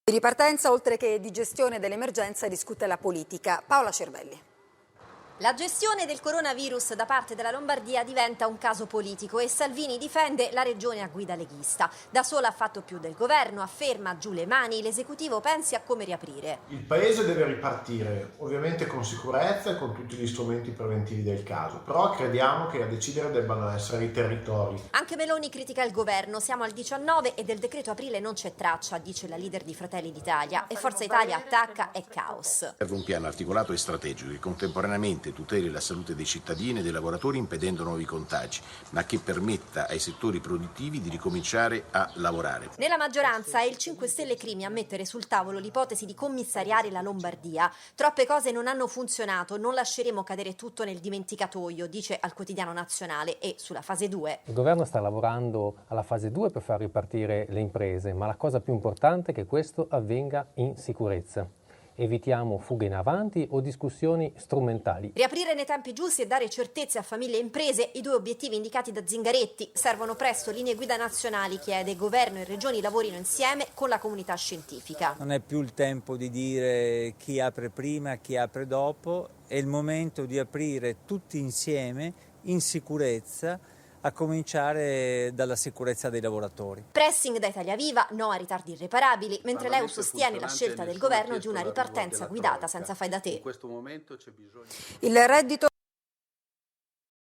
Di ripartenza, oltre che di gestione dell'emergenza, discute la politica. Paola Cervelli. La gestione del coronavirus da parte della Lombardia diventa un caso politico e Salvini difende la regione a guida leghista. Da sola ha fatto più del governo, afferma giù le mani, l'esecutivo pensi a come riaprire. Il paese deve ripartire, ovviamente con sicurezza e con tutti gli strumenti preventivi del caso, però crediamo che a decidere debbano essere i territori. Anche Meloni critica il governo, siamo al 19 e del decreto aprile non c'è traccia, dice la leader di Fratelli d'Italia, e Forza Italia attacca è caos. Serve un piano articolato e strategico che contemporaneamente tuteli la salute dei cittadini e dei lavoratori impedendo nuovi contagi, ma che permetta ai settori produttivi di ricominciare a lavorare. Nella maggioranza è il 5 Stelle Crimi a mettere sul tavolo l'ipotesi di commissariare la Lombardia. Troppe cose non hanno funzionato, non lasceremo cadere tutto nel dimenticatoio, dice al Quotidiano Nazionale, e sulla fase 2. Il governo sta lavorando alla fase 2 per far ripartire le imprese, ma la cosa più importante è che questo avvenga in sicurezza. Evitiamo fughe in avanti o discussioni strumentali. Riaprire nei tempi giusti e dare certezze a famiglie e imprese, i due obiettivi indicati da Zingaretti. Servono presto linee guida nazionali, chiede governo e regioni lavorino insieme con la comunità scientifica. Non è più il tempo di dire chi apre prima, chi apre dopo, è il momento di aprire tutti insieme in sicurezza, a cominciare dalla sicurezza dei lavoratori. Pressing da Italia Viva, no a ritardi irreparabili, mentre l'EU sostiene la scelta del governo di una ripartenza guidata senza fai da te. Il reddito